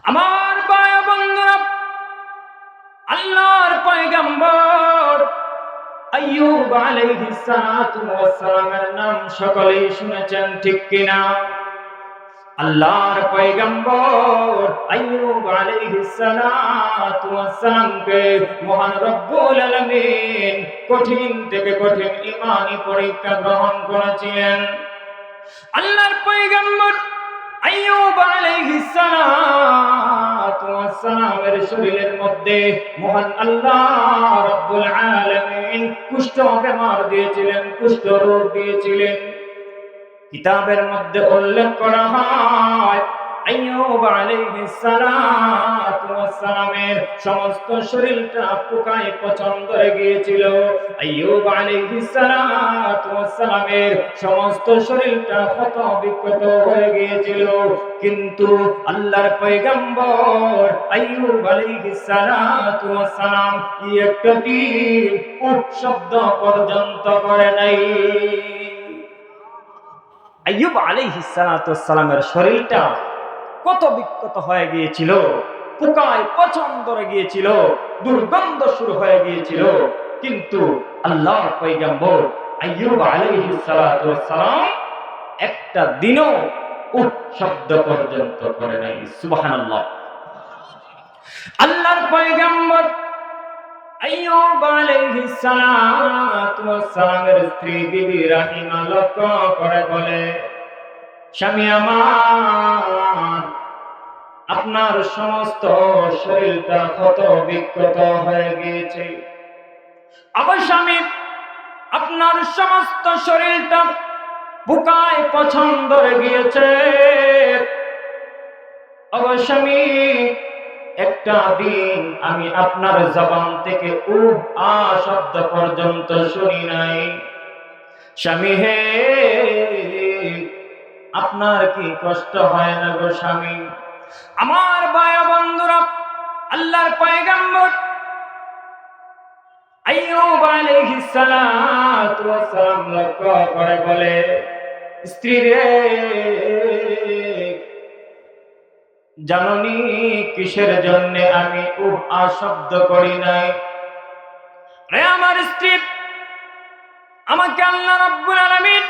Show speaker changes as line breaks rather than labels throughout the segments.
আমার ভাই বন্ধুরা, আল্লাহর পয়গম্বর আইয়ুব আলাইহিস সালাতু ওয়াস সালামের নাম সকলেই শুনেছেন, ঠিক কিনা? আল্লাহর পয়গম্বর আইয়ুব আলাইহিস সালাতু ওয়াস সালামকে মহান রব্বুল আলামিন কঠিন থেকে কঠিন ঈমানি পরীক্ষা গ্রহণ করেছিলেন। আল্লাহর পয়গম্বর আইয়ুব আলাইহিস সালাতু ওয়াস সালামের শরীরের মধ্যে মহান আল্লাহ রব্বুল আলামিন কুষ্ঠ বেমার দিয়েছিলেন, কুষ্ঠ রোগ দিয়েছিলেন। কিতাবের মধ্যে উল্লেখ করা হয় আইয়ুব আলাইহিস সালাতু ওয়াস সালামের সমস্ত শরীরটা পোকায় পচন ধরে গিয়েছিল। আইয়ুব আলাইহিস সালাতু ওয়াস সালামের সমস্ত শরীরটা ক্ষত বিক্ষত হয়ে গিয়েছিল, কিন্তু আল্লাহর পয়গম্বর আইয়ুব আলাইহিস সালাতু ওয়াস সালাম একটা দিন উফ শব্দ পর্যন্ত করে নাই। আইয়ুব আলাইহিস সালাতু ওয়াস সালামের শরীরটা কত বিক্ষত হয়ে গিয়েছিল, পোকায় পচন ধরে গিয়েছিল, দুর্গন্ধ শুরু হয়ে গিয়েছিল, কিন্তু আল্লাহর পয়গম্বর আইয়ুব আলাইহিস সালাতু ওয়াস সালাম একটা দিনও উফ শব্দ পর্যন্ত করে নাই। সুবহানাল্লাহ। আল্লাহর পয়গম্বর আইয়ুব আলাইহিস সালাতু ওয়াস সালামের স্ত্রী বিবি রাহিমা লক্ষ্য করে বলে, স্বামী আমার, আপনার সমস্ত শরীরটা ক্ষত বিক্ষত হয়ে গিয়েছে। আমার স্বামী, আপনার সমস্ত শরীরটা পোকায় পচন ধরে গিয়েছে। আমার স্বামী, একটা দিন আমি আপনার জবান থেকে উহ আ শব্দ পর্যন্ত শুনি নাই। স্বামী হে, আপনার কি কষ্ট হয় না গো স্বামী? আমার ভাই বন্ধুরা, আল্লাহর পয়গম্বর আইয়ুব আলাইহিস সালাতু ওয়াস সালাম লক্ষ্য করে বলে, স্ত্রী রে, জাননি কিসের জন্য আমি উহ আ শব্দ করি নাই? রে আমার স্ত্রী, আমাকে আল্লাহ রাব্বুল আলামিন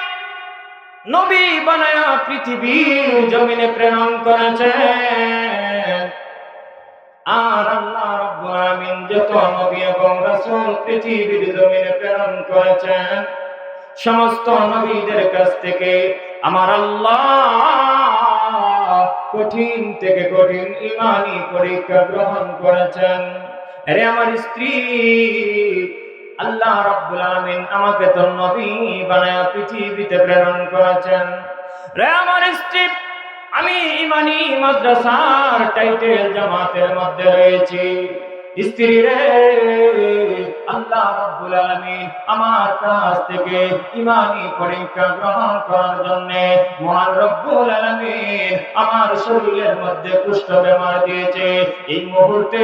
নবী বানায়া পৃথিবীর জমিনে প্রেরণ করেছেন। আর আল্লাহ রাব্বুল আলামিন যত নবী এবং রাসূল পৃথিবীর জমিনে প্রেরণ করেছেন, সমস্ত নবীদের কাছ থেকে আমার আল্লাহ কঠিন থেকে কঠিন ঈমানি পরীক্ষা গ্রহণ করেছেন। আরে আমার স্ত্রী, আল্লাহ রাব্বুল আলামিন আমাকে তো নবী বানায়া পৃথিবীতে প্রেরণ করেছেন। রে আমার স্ত্রী, আমি ইমানি মাদ্রাসার টাইটেল জামাতের মধ্যে রয়েছি। স্ত্রী রে, আল্লাহ রাব্বুল আলামিন আমার কাছ থেকে ইমানি পরীক্ষা গ্রহণ করার জন্য মহান রব্বুল আলামিন আমার শরীরের মধ্যে কুষ্ঠ বেমার দিয়েছে। এই মুহূর্তে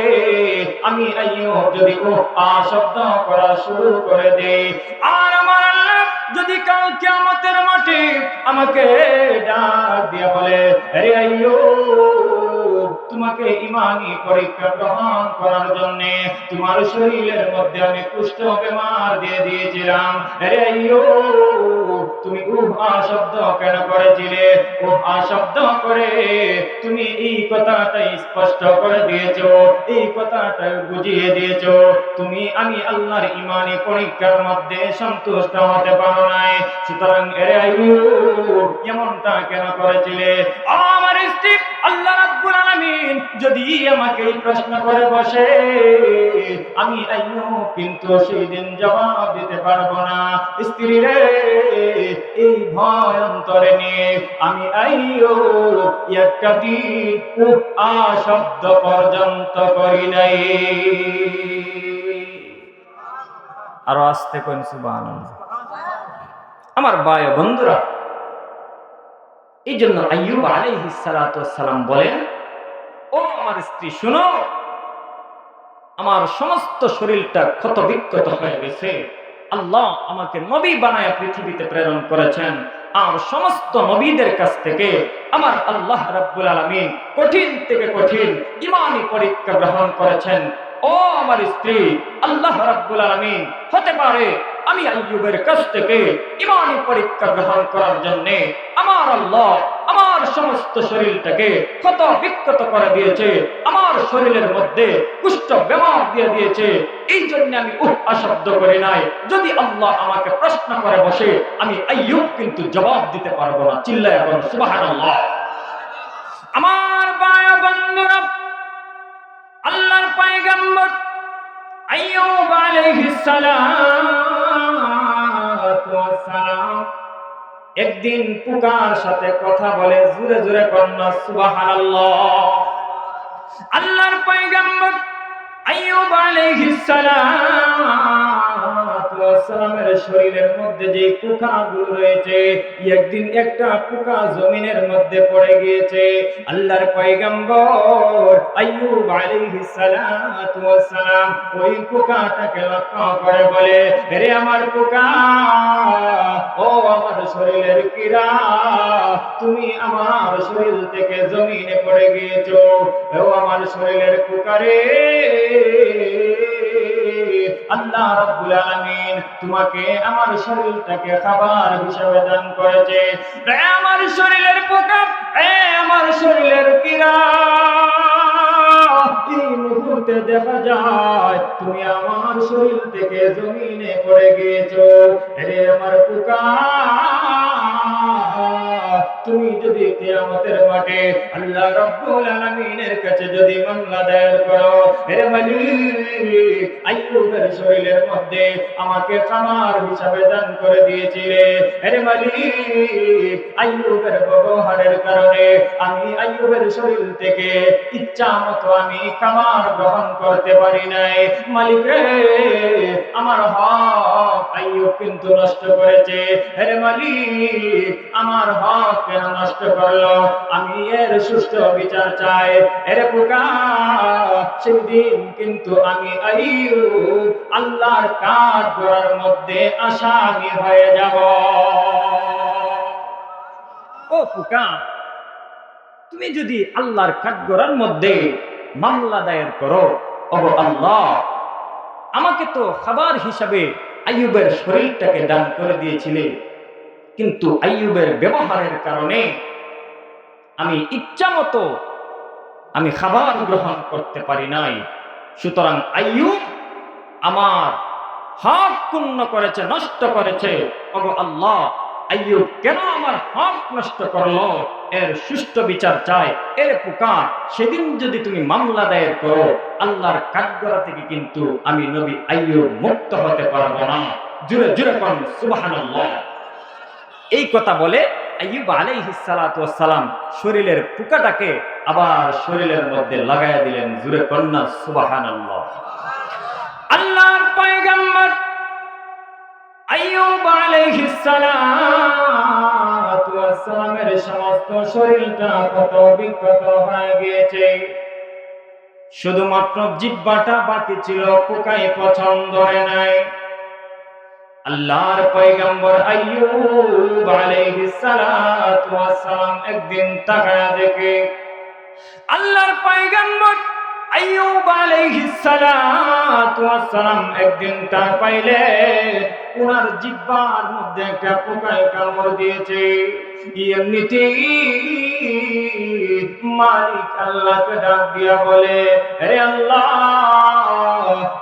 আমি আইয়ুব যদি ও আ শব্দ করা শুরু করে দেই, আর আমার আল্লাহ যদি কাল কিয়ামতের মাঠে আমাকে ডাক দিয়ে বলে, আরে আইয়ুব, তোমাকে ইমানি পরীক্ষা গ্রহণ করার জন্য তোমার শরীরের মধ্যে আমি কুষ্ঠ বেমার দিয়ে দিয়েছিলাম, আরে আইয়ুব, তুমি উহ আ শব্দ কেন করেছিলে? উহ আ শব্দ করে তুমি এই কথাটা স্পষ্ট করে দিয়েছো, এই কথাটা বুঝিয়ে দিয়েছো, তুমি আমি আল্লাহর ইমানি পরীক্ষার মধ্যে সন্তুষ্ট হতে পারো নাই। সুতরাং আরে আইয়ুব, এমনটা কেন করেছিলে? আমার স্ত্রী, আল্লাহ রাব্বুল আলামিন যদি আমাকে এই প্রশ্ন করে বসে, আমি আইয়ুব কিন্তু সেই দিন জবাব দিতে পারবো না। স্ত্রী রে, এই ভয় অন্তরে নিয়ে আমি আইয়ুব একটা দিন উহ আ শব্দ পর্যন্ত করি নাই। আরো আস্তে কোন সুবহানাল্লাহ। আমার ভাই বন্ধুরা, এই জন্য আইয়ুব আলাইহিস সালাতু ওয়াস সালাম বলেন, ও আমার স্ত্রী শুনো, আমার সমস্ত শরীরটা ক্ষত বিক্ষত হয়ে গেছে। আল্লাহ আমাকে নবী বানায়া পৃথিবীতে প্রেরণ করেছেন, আর সমস্ত নবীদের কাছ থেকে আমার আল্লাহ রাব্বুল আলামিন কঠিন থেকে কঠিন ঈমানি পরীক্ষা গ্রহণ করেছেন। ও আমার স্ত্রী, আল্লাহ রাব্বুল আলামিন হতে পারে আমি আইয়ুবের কাছ থেকে ঈমানি পরীক্ষা গ্রহণ করার জন্য আমার আল্লাহ আমার সমস্ত শরীরটাকে ক্ষত বিক্ষত করে দিয়েছে, আমার শরীরের মধ্যে কুষ্ঠ বেমার দিয়ে দিয়েছে। এই জন্য আমি শব্দ করি নাই। যদি আল্লাহ আমাকে প্রশ্ন করে বসে, আমি আইয়ুব কিন্তু জবাব দিতে পারবো না। চিল্লায়া বলুন সুবহানাল্লাহ। আমার ভাই বন্ধুরা, আল্লাহর পয়গম্বর আইয়ুব আলাইহিস সালাতু ওয়াস সালাম একদিন পোকার সাথে কথা বলে, জোরে জোরে কন্যা সুবহানাল্লাহ। আল্লাহর পয়গম্বর আইয়ুব আলাইহিস সালাতু ওয়াস সালামের শরীরের মধ্যে যে পোকাগুলো রয়েছে, একদিন একটা পোকা জমিনের মধ্যে পড়ে গিয়েছে। আল্লাহর পয়গম্বর আইয়ুব আলাইহিস সালাতু ওয়াস সালাম ওই পোকাটাকে লক্ষ্য করে বলে, রে আমার পোকা, ও আমার শরীরের কীড়া, তুমি আমার শরীর থেকে জমিনে পড়ে গিয়েছো। ও আমার শরীরের পোকারে, আল্লাহ রাব্বুল আলামিন তোমাকে আমার শরীরটাকে খাবার হিসেবে দান করেছে। রে আমার শরীরের পোকা, আমার শরীরের কীড়া, এই মুহূর্তে দেখা যায় তুমি আমার শরীর থেকে জমিনে পড়ে গিয়েছো। রে আমার পোকা, তুমি যদি কিয়ামতের মাঠে আল্লাহ রাব্বুল আলামিনের কাছে যদি মামলা দায়ের করো, হে মালিক, আইয়ুবের শরীরের মধ্যে আমাকে খাবার হিসাবে দান করে দিয়েছিলে। হে মালিক, আইয়ুবের ব্যবহারের কারণে আমি আইয়ুবের শরীর থেকে ইচ্ছা মতো আমি খাবার গ্রহণ করতে পারি নাই। মালিক রে, আমার হক আইয়ুব কিন্তু নষ্ট করেছে। হে মালিক, আমার হক কেন নষ্ট করলো? আমি এর সুষ্ঠু বিচার চাই। এর পোকা, সেদিন কিন্তু আমি আইয়ুব আল্লাহর কাঠগড়ার মধ্যে আসামি হয়ে যাব। ও পোকা, তুমি যদি আল্লাহর কাঠগড়ার মধ্যে মামলা দায়ের করো, ওগো আল্লাহ, আমাকে তো খাবার হিসাবে আইয়ুবের শরীরটাকে দান করে দিয়েছিলে, কিন্তু আইয়ুবের ব্যবহারের কারণে আমি ইচ্ছা মতো আমি খাবার গ্রহণ করতে পারি নাই। সুতরাং আইয়ুব আমার হক ক্ষুণ্ণ করেছে, নষ্ট করেছে। ওগো আল্লাহ, আইয়ুব কেন আমার হক নষ্ট করলো? এর সুষ্ঠু বিচার চাই। এর পোকা, সেদিন যদি তুমি মামলা দায়ের করো, আল্লাহর কাঠগড়া থেকে কিন্তু আমি নবী আইয়ুব মুক্ত হতে পারবো না। জোরে জোরে কোন সুবহানাল্লাহ। এই কথা বলে আইয়ুব আলাইহিস সালাতু ওয়াস সালাম শরীরের পোকাটাকে আবার শরীরের মধ্যে লাগায়া দিলেন। জোরে কন্যা সুবহানাল্লাহ। আল্লাহর পয়গম্বর আইয়ুব আলাইহিস সালাতু ওয়াস সালামের সমস্ত শরীরটা ক্ষত বিক্ষত হয়ে গিয়েছে, শুধুমাত্র জিহ্বাটা বাকি ছিল, পোকায় পছন্দ হয় নাই। আল্লাহর পয়গম্বর আইয়ুব আলাইহিস সালাতু ওয়াস সালাম একদিন তাকায়া দেখে, আল্লাহর পয়গম্বর আইয়ুব আলাইহিস সালাতু ওয়াস সালাম একদিন তার পাইলে ওনার জিহ্বার মধ্যে একটা পোকায় কামড় দিয়েছে। এমনিতেই মালিক আল্লাহকে ডাক দিয়া বলে, হে আল্লাহ,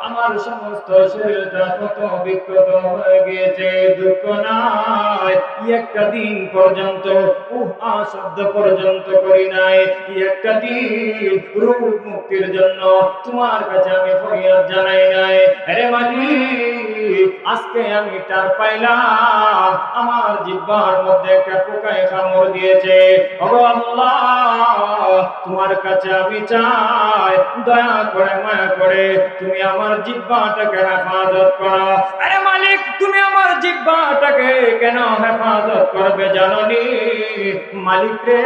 আমার সমস্ত শরীরটা কত বিক্ষত হয়ে গিয়েছে, দুঃখ নাই, একটা দিন পর্যন্ত শব্দ পর্যন্ত করি নাই, একটা দিন রূপ মুক্তির জন্য তোমার কাছে আমি ফরিয়াদ জানাই নাই। হে মালিক, আজকে আমি তার পাইলাম আমার জিহ্বার মধ্যে একটা পোকায় কামড় দিয়েছে। ওগো আল্লাহ, তোমার কাছে আমি চাই, দয়া করে মায়া করে তুমি আমার জিহ্বাটাকে হেফাজত করো। আরে মালিক, তুমি আমার জিহ্বাটাকে কেন হেফাজত করবে জানোনি? মালিক রে,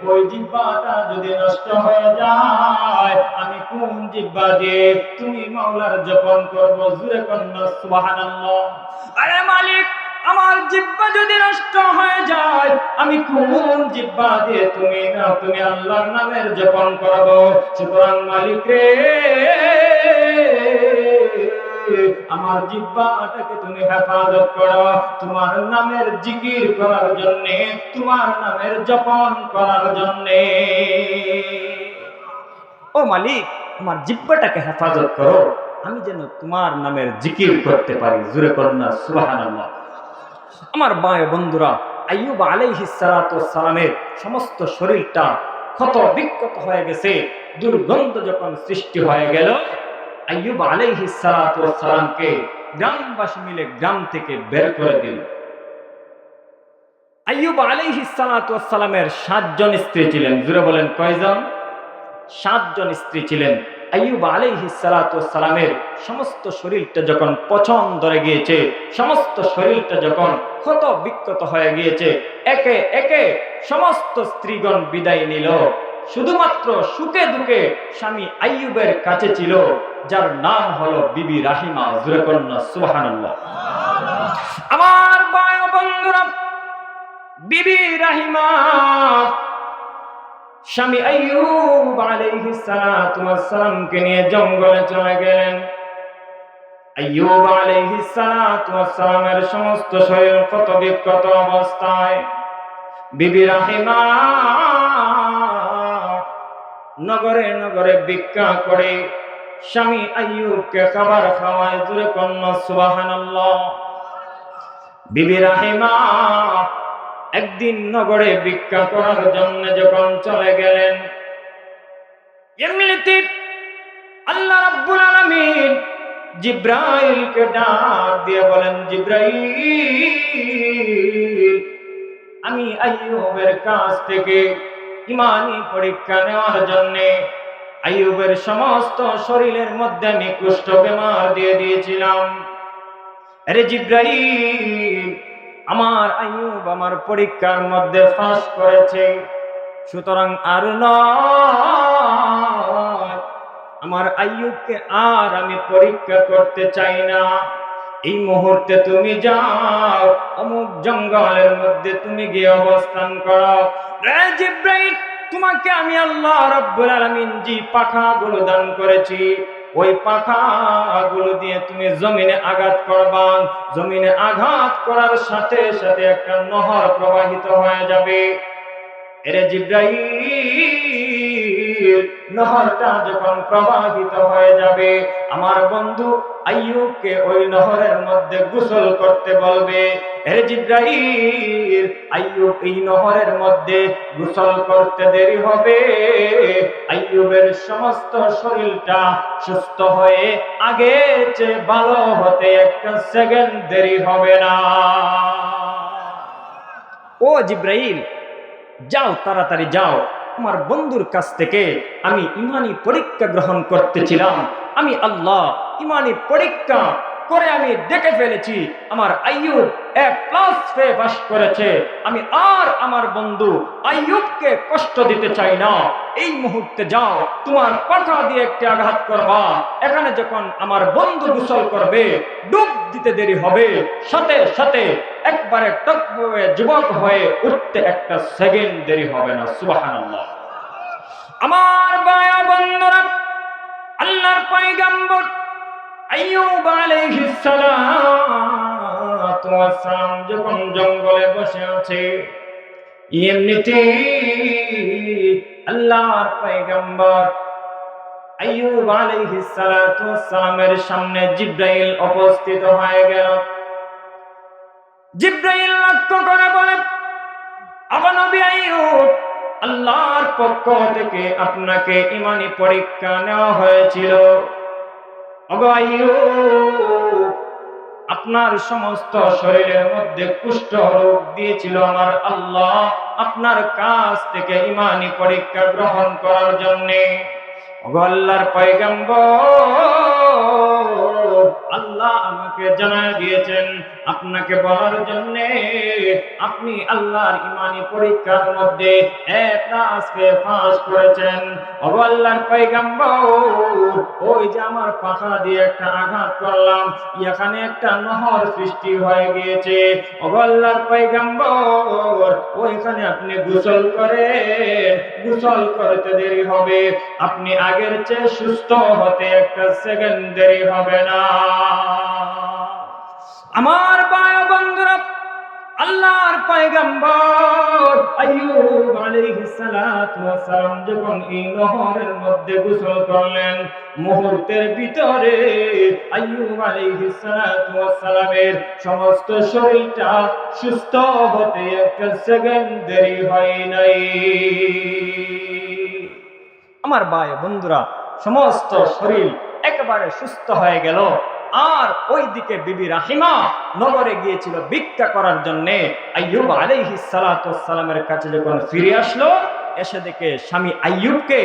ওই জিহ্বাটা যদি নষ্ট হয়ে যায়, আমি কোন জিহ্বা দিয়ে তুমি মাওলার জপন করবো? জোরে কন্যা সুবহানাল্লাহ। আরে মালিক, আমার জিহ্বা যদি নষ্ট হয়ে যায়, আমি কোন জিহ্বা দিয়ে তুমি আল্লাহর নামের জপন করবো? সুতরাং মালিক রে, আমার জিহ্বাটাকে তুমি হেফাজত করো, তোমার নামের জিকির করার জন্য, তোমার নামের জপন করার জন্য। ও মালিক, আমার জিহ্বাটাকে হেফাজত করো, আমি যেন তোমার নামের জিকির করতে পারি। জোরে করুন না সুবহানাল্লাহ। আমার ভাই বন্ধুরা, আইয়ুব আলাইহিস সালাতু ওয়াস সালামের সমস্ত শরীরটা ক্ষত বিক্ষত হয়ে গেছে। দুর্গন্ধ যখন সৃষ্টি হয়ে গেল, আইয়ুব আলাইহিস সালাতু ওয়াস সালামকে গ্রামবাসী মিলে গ্রাম থেকে বের করে দিল। আইয়ুব আলাইহিস সালাতু ওয়াস সালামের 7 জন স্ত্রী ছিলেন। জোরে বলেন কয়জন? 7 জন স্ত্রী ছিলেন। আইয়ুব আলাইহিস সালাতু ওয়াস সালামের সমস্ত শরীরটা যখন পচন ধরে গিয়েছে, সমস্ত শরীরটা যখন ক্ষত বিক্ষত হয়ে গিয়েছে, একে একে সমস্ত স্ত্রীগণ বিদায় নিল। শুধুমাত্র সুখে দুঃখে স্বামী আইয়ুবের কাছে ছিল, যার নাম হলো বিবি রাহিমা। জোরে করুন না সুবহানাল্লাহ। আমার ভাই ও বন্ধুরা, বিবি রাহিমা স্বামী আইয়ুব আলাইহিস সালাতু ওয়াস সালামকে নিয়ে জঙ্গলে চলে গেলেন। আইয়ুব আলাইহিস সালাতু ওয়াস সালামের সমস্ত শরীর ক্ষত বিক্ষত অবস্থায়, বিবি রাহিমা নগরে নগরে ভিক্ষা করে স্বামী আইয়ুবকে খাবার খাওয়ায়। জোরে কন্যা সুবহানাল্লাহ। বিবি রাহিমা একদিন নগরে ভিক্ষা করার জন্য যখন চলে গেলেন, এমনিতে আল্লাহ রাব্বুল আলামিন জিব্রাইলকে ডাক দিয়ে বলেন, জিব্রাইল, আমি আইয়ুবের কাছ থেকে ঈমানি পরীক্ষা নেওয়ার জন্য আইয়ুবের সমস্ত শরীরের মধ্যে আমি কুষ্ঠ বেমার দিয়ে দিয়েছিলাম। আরে জিব্রাইল, আমার আইয়ুব আমার পরীক্ষার মধ্যে পাস করেছে, সুতরাং আর নয়, আমার আইয়ুবকে আর আমি পরীক্ষা করতে চাই না। এই মুহূর্তে তুমি যাও, অমুক জঙ্গলের মধ্যে তুমি গিয়ে অবস্থান করো। রে জিব্রাইল, তোমাকে আমি আল্লাহ রাব্বুল আলামিন যে পাখাগুলো দান করেছি, ওই পাখাগুলো দিয়ে তুমি জমিনে আঘাত করবা। জমিনে আঘাত করার সাথে সাথে একটা নহর প্রবাহিত হয়ে যাবে। এরে জিব্রাইল, নহরটা যখন প্রবাহিত হয়ে যাবে, আমার বন্ধু আইয়ুবকে ওই নহরের মধ্যে গোসল করতে বলবে। এরে জিব্রাইল, আইয়ুব এই নহরের মধ্যে গোসল করতে দেরি হবে, আইয়ুবের সমস্ত শরীরটা সুস্থ হয়ে আগের চেয়ে ভালো হতে একটা সেকেন্ড দেরি হবে না। ও জিব্রাইল, যাও, তাড়াতাড়ি যাও, আমার বন্ধুর কাছ থেকে আমি ঈমানি পরীক্ষা গ্রহণ করতেছিলাম, আমি আল্লাহ ঈমানি পরীক্ষা করে আমি দেখে ফেলেছি আমার আইয়ুব A+ পেয়ে পাস করেছে। আমি আর আমার বন্ধু আইয়ুবকে কষ্ট দিতে চাই না। এই মুহূর্তে যাও, তোমার পাখা দিয়ে একটি আঘাত করবা। এখানে যখন আমার বন্ধু গোসল করবে, ডুব দিতে দেরি হবে, সাথে সাথে একবারে যুবক হয়ে উঠতে একটা সেকেন্ড দেরি হবে না। সুবহানাল্লাহ। আমার ভাই বন্ধুরা, আল্লাহর পয়গম্বর আইয়ুব আলাইহিস সালাতু ওয়াস সালাম যখন জঙ্গলে বসে আছে, এমনিতে আল্লাহর পয়গম্বর আইয়ুব আলাইহিস সালাতু ওয়াস সালামের সামনে জিব্রাইল উপস্থিত হয়ে গেল। জিব্রাইল লক্ষ্য করে বলে, আবা নবী আইয়ুব, আল্লাহর পক্ষ থেকে আপনাকে ঈমানি পরীক্ষা নেওয়া হয়েছিল। ওগো আইয়ুব, আপনার সমস্ত শরীরের মধ্যে কুষ্ঠ রোগ দিয়েছিল আমার আল্লাহ আপনার কাছ থেকে ঈমানি পরীক্ষা গ্রহণ করার জন্য। ওগো আল্লাহর পয়গম্বর, আল্লাহ আমাকে জানায় দিয়েছেন আপনাকে বলার জন্য আপনি আল্লাহর ঈমানি পরীক্ষার মধ্যে এ প্লাস পাস করেছেন। ও আল্লাহর পয়গম্বর, ওই যে আমার পাখা দিয়ে একটা আঘাত করলাম, এখানে একটা নহর সৃষ্টি হয়ে গিয়েছে। ও আল্লাহর পয়গম্বর, ওইখানে আপনি গোসল করে, গোসল করতে দেরি হবে, আপনি আগের চেয়ে সুস্থ হতে একটা সেকেন্ড দেরি হবে না। আমার ভাই বন্ধুরা, আল্লাহর পয়গম্বর আইয়ুব আলাইহিস সালাতু ওয়াস সালাম যখন এই নহরের মধ্যে গোসল করলেন, মুহূর্তের ভিতরে আইয়ুব আলাইহিস সালাতু ওয়াস সালামের সমস্ত শরীরটা সুস্থ হতে একটা সেকেন্ড দেরি হয় নাই। আমার ভাই বন্ধুরা, সমস্ত শরীর একেবারে সুস্থ হয়ে গেল। আর ওইদিকে বিবি রাহিমা নগরে গিয়েছিল ভিক্ষা করার জন্য। আইয়ুব আলাইহিস সালাতু ওয়াস সালামের কাছে যখন ফিরে আসলো, এসে দেখে স্বামী আইয়ুবকে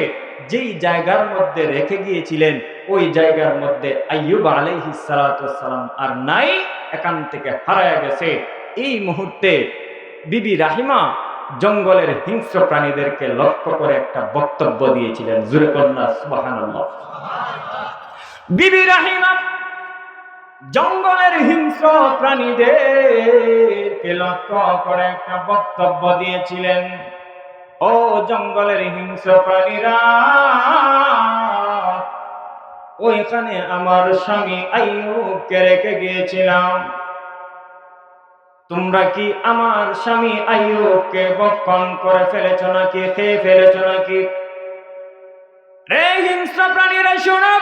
যেই জায়গার মধ্যে রেখে গিয়েছিলেন, ওই জায়গার মধ্যে আইয়ুব আলাইহিস সালাতু ওয়াস সালাম আর নাই, এখান থেকে হারায়া গেছে। এই মুহূর্তে বিবি রাহিমা জঙ্গলের হিংস্র প্রাণীদেরকে লক্ষ্য করে একটা বক্তব্য দিয়েছিলেন। জোরে কন্যা সুবহানাল্লাহ। বিবি রাহিমা জঙ্গলের হিংস্র প্রাণীদেরকে লক্ষ্য করে একটা বক্তব্য দিয়েছিলেন। ও জঙ্গলের হিংস্র প্রাণীরা, ওইখানে আমার স্বামী আইয়ুবকে রেখে গিয়েছিলাম, তোমরা কি আমার স্বামী আইয়ুবকে বক্ষণ করে ফেলেছ নাকি, খেয়ে ফেলেছ নাকি? রে হিংস্র প্রাণীরা শোনো,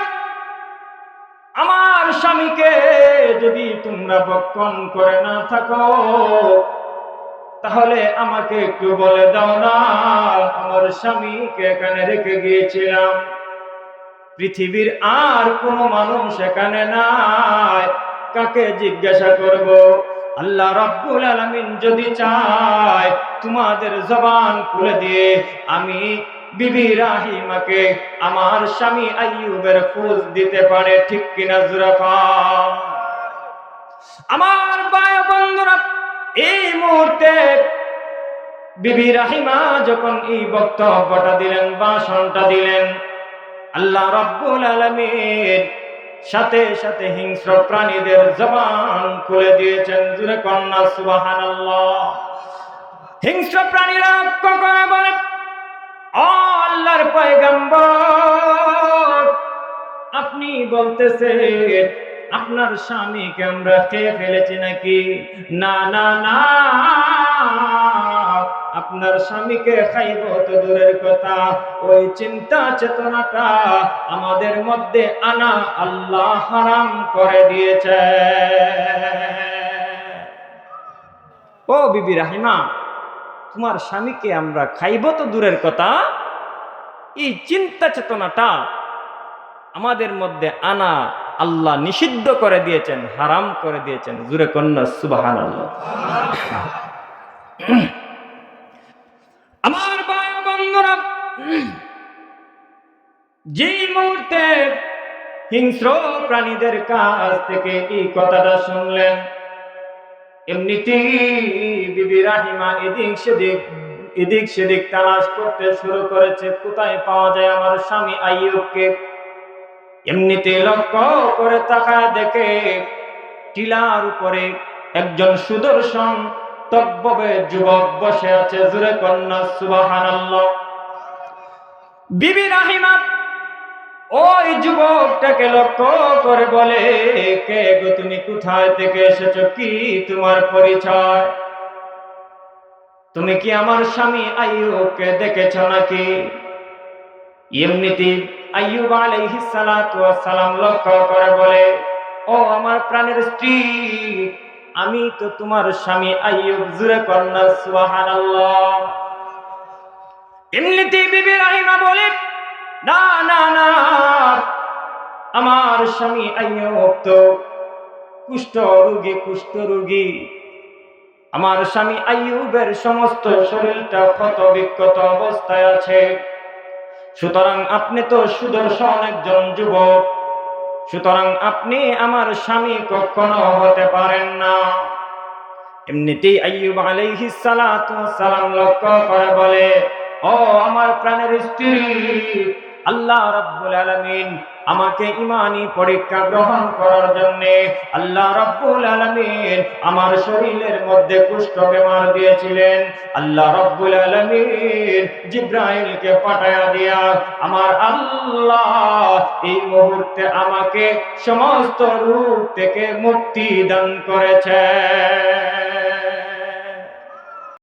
আমার স্বামীকে যদি তোমরা বক্ষণ করে না থাকো, তাহলে আমাকে একটু বলে দাও না, আমার স্বামীকে এখানে রেখে গিয়েছিলাম, পৃথিবীর আর কোনো মানুষ এখানে নাই, কাকে জিজ্ঞাসা করব? আল্লাহ রাব্বুল আলামিন যদি চায়, তোমাদের জবান খুলে দিয়ে আমি বিবি রাহিমাকে আমার স্বামী আইয়ুবের খোঁজ দিতে পারে, ঠিক কিনা জোরে কও। আমার ভাই বন্ধুরা, এই মুহূর্তে বিবি রাহিমা যখন এই বক্তব্যটা দিলেন, ভাষণটা দিলেন, আল্লাহ রাব্বুল আলামিন সাথে সাথে হিংস্র প্রাণীদের জবান খুলে দিয়েছেন। জোরে কন্যা সুবহানাল্লাহ। হিংস্র প্রাণীরা লক্ষ্য করে বলে, ও আল্লাহর পয়গম্বর, আপনি বলতেছেন আপনার স্বামীকে আমরা খেয়ে ফেলেছি নাকি? না না না, আপনার স্বামীকে খাইব তো দূরের কথা, ওই চিন্তা চেতনাটা আমাদের মধ্যে আনা আল্লাহ হারাম করে দিয়েছে। ও বিবি রাহিমা, তোমার স্বামীকে আমরা খাইব তো দূরের কথা, এই চিন্তা চেতনাটা আমাদের মধ্যে আনা আল্লাহ নিষিদ্ধ করে দিয়েছেন, হারাম করে দিয়েছেন। জোরে কন্যা সুবহানাল্লাহ। আমার ভাই বন্ধুরা, যেই মুহূর্তে হিংস্র প্রাণীদের কাছ থেকে এই কথাটা শুনলেন, এমনিতেই বিবি রাহিমা এদিক সেদিক তালাশ করতে শুরু করেছে, কোথায় পাওয়া যায় আমার স্বামী আইয়ুবকে। এমনিতে লক্ষ্য করে তাকায় দেখে টিলার উপরে একজন সুদর্শন তব্ববে যুবক বসে আছে। জোরে কন্যা সুবহানাল্লাহ। বিবি রাহিমা ওই যুবকটাকে লক্ষ্য করে বলে, কে গো তুমি, কোথায় থেকে এসেছো, কি তোমার পরিচয়? তুমি কি আমার স্বামী আইয়ুবকে দেখেছ নাকি? এমনিতে আইয়ুব আলাইহিস সালাতু ওয়াস সালাম লক্ষ্য করে বলে, ও আমার প্রাণের স্ত্রী, আমি তো তোমার স্বামী আইয়ুব। জোরে কন্যা সুবহানাল্লাহ। এমনিতে বিবি রাহিমা বলে, না না না, আমার স্বামী আইয়ুব তো কুষ্ঠ রোগী। আমার স্বামী আইয়ুবের সমস্ত শরীরটা ক্ষত বিক্ষত অবস্থায় আছে, সুতরাং আপনি তো সুদর্শন একজন যুবক, সুতরাং আপনি আমার স্বামী কখনো হতে পারেন না। এমনিতেই আইয়ুব আলাইহিস সালাতু ওয়াস সালাম লক্ষ্য করে বলে, ও আমার প্রাণের স্ত্রী, আল্লাহ রাব্বুল আলামিন আমাকে ঈমানি পরীক্ষা গ্রহণ করার জন্য আল্লাহ রাব্বুল আলামিন আমার শরীরের মধ্যে কুষ্ঠ বেমার দিয়েছিলেন। আল্লাহ রাব্বুল আলামিন জিবরাইলকে পাঠায়া দিয়া আমার আল্লাহ এই মুহূর্তে আমাকে সমস্ত রোগ থেকে মুক্তি দান করেছেন।